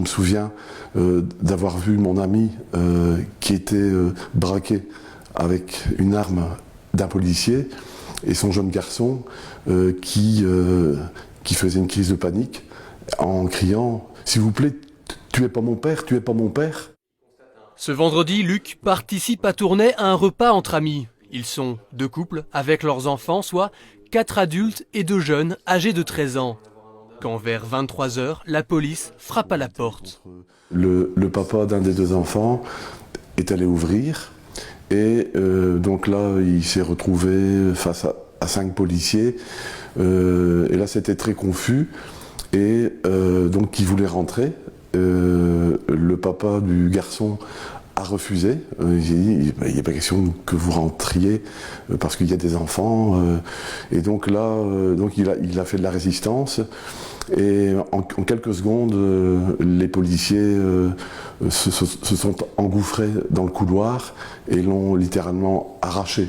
souviens d'avoir vu mon ami qui était braqué avec une arme d'un policier et son jeune garçon qui faisait une crise de panique en criant « S'il vous plaît, tuez pas mon père, tuez pas mon père ». Ce vendredi, Luc participe à Tournai à un repas entre amis. Ils sont 2 couples avec leurs enfants, soit 4 adultes et 2 jeunes âgés de 13 ans. Quand vers 23 h, la police frappe à la porte. Le papa d'un des 2 enfants est allé ouvrir et donc là il s'est retrouvé face à 5 policiers et là c'était très confus et donc il voulait rentrer. Le papa du garçon a refusé. Il n'est pas question que vous rentriez parce qu'il y a des enfants. Et donc là, il a fait de la résistance. Et en quelques secondes, les policiers se sont engouffrés dans le couloir et l'ont littéralement arraché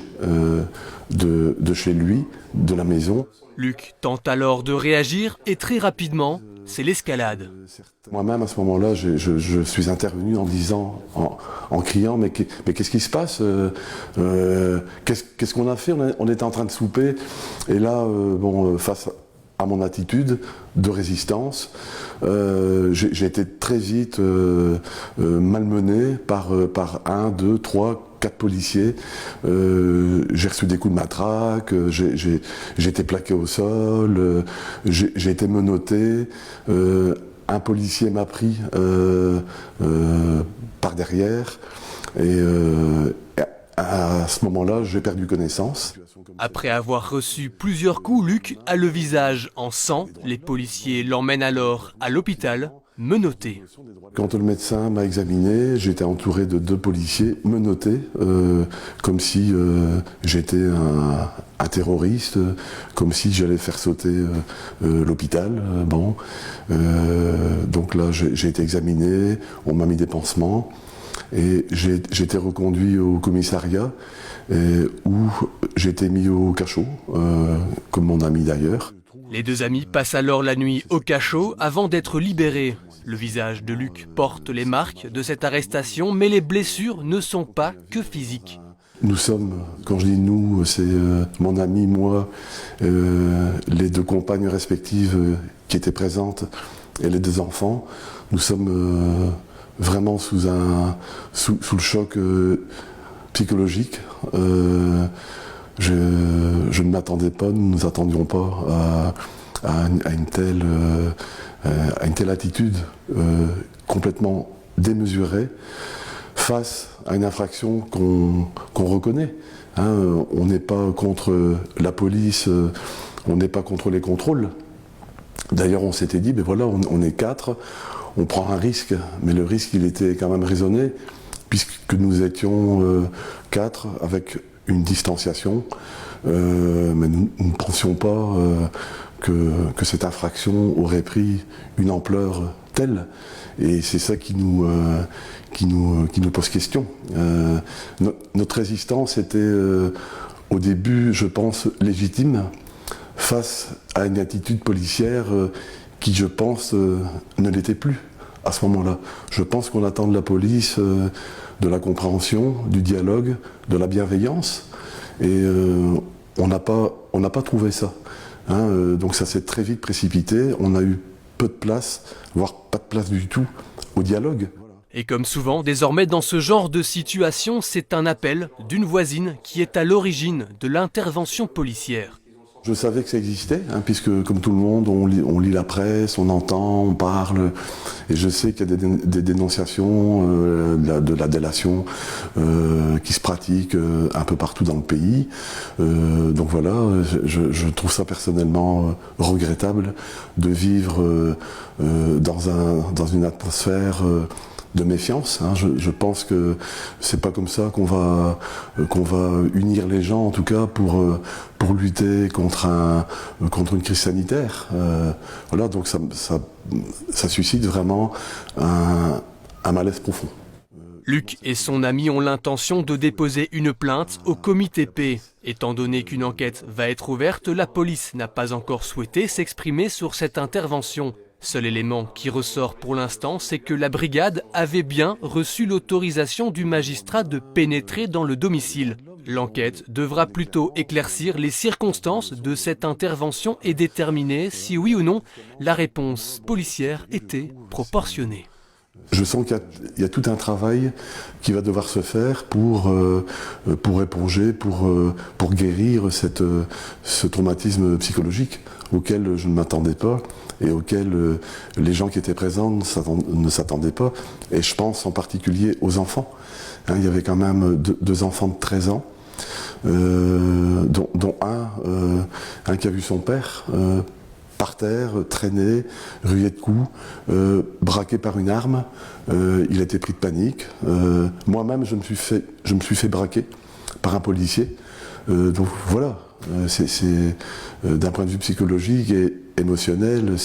de chez lui, de la maison. Luc tente alors de réagir et très rapidement, c'est l'escalade. Moi-même, à ce moment-là, je suis intervenu en disant, en criant, mais qu'est-ce qui se passe qu'est-ce qu'on a fait? On était en train de souper, et là, face à mon attitude de résistance, j'ai été très vite malmené par 1, 2, 3, 4 policiers. J'ai reçu des coups de matraque, j'ai été plaqué au sol, j'ai été menotté. Un policier m'a pris par derrière et à ce moment-là, j'ai perdu connaissance. Après avoir reçu plusieurs coups, Luc a le visage en sang. Les policiers l'emmènent alors à l'hôpital, menotté. Quand le médecin m'a examiné, j'étais entouré de 2 policiers menottés, comme si j'étais un terroriste, comme si j'allais faire sauter l'hôpital. Donc là, j'ai été examiné, on m'a mis des pansements. Et j'ai été reconduit au commissariat où j'ai été mis au cachot, comme mon ami d'ailleurs. Les 2 amis passent alors la nuit au cachot avant d'être libérés. Le visage de Luc porte les marques de cette arrestation, mais les blessures ne sont pas que physiques. Nous sommes, quand je dis nous, c'est mon ami, moi, les 2 compagnes respectives qui étaient présentes et les 2 enfants. Nous sommes vraiment sous le choc psychologique. Je ne m'attendais pas, nous ne nous attendions pas à une telle attitude complètement démesurée face à une infraction qu'on reconnaît. On n'est pas contre la police, on n'est pas contre les contrôles. D'ailleurs, on s'était dit, ben voilà, on est 4, on prend un risque, mais le risque, il était quand même raisonné, puisque nous étions 4 avec une distanciation, mais nous ne pensions pas que cette infraction aurait pris une ampleur telle. Et c'est ça qui nous pose question. Notre résistance était au début, je pense, légitime, face à une attitude policière qui, je pense, ne l'était plus à ce moment-là. Je pense qu'on attend de la police de la compréhension, du dialogue, de la bienveillance, et on n'a pas trouvé ça. Donc ça s'est très vite précipité, on a eu peu de place, voire pas de place du tout au dialogue. Et comme souvent, désormais dans ce genre de situation, c'est un appel d'une voisine qui est à l'origine de l'intervention policière. Je savais que ça existait, puisque comme tout le monde, on lit la presse, on entend, on parle, et je sais qu'il y a des dénonciations de la délation qui se pratiquent un peu partout dans le pays. Donc voilà, je trouve ça personnellement regrettable de vivre dans une atmosphère de méfiance. Je pense que c'est pas comme ça qu'on va unir les gens, en tout cas pour lutter contre une crise sanitaire. Voilà, donc ça suscite vraiment un malaise profond. Luc et son ami ont l'intention de déposer une plainte au comité P. Étant donné qu'une enquête va être ouverte, la police n'a pas encore souhaité s'exprimer sur cette intervention. Seul élément qui ressort pour l'instant, c'est que la brigade avait bien reçu l'autorisation du magistrat de pénétrer dans le domicile. L'enquête devra plutôt éclaircir les circonstances de cette intervention et déterminer si oui ou non la réponse policière était proportionnée. Je sens qu'il y a tout un travail qui va devoir se faire pour éponger, pour guérir ce traumatisme psychologique auquel je ne m'attendais pas et auquel les gens qui étaient présents ne s'attendaient pas. Et je pense en particulier aux enfants. Il y avait quand même deux enfants de 13 ans, dont un qui a vu son père par terre, traîné, rué de coups, braqué par une arme. Il a été pris de panique. Moi-même, je me suis fait braquer par un policier. Donc voilà, d'un point de vue psychologique et émotionnel,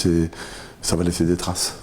ça va laisser des traces.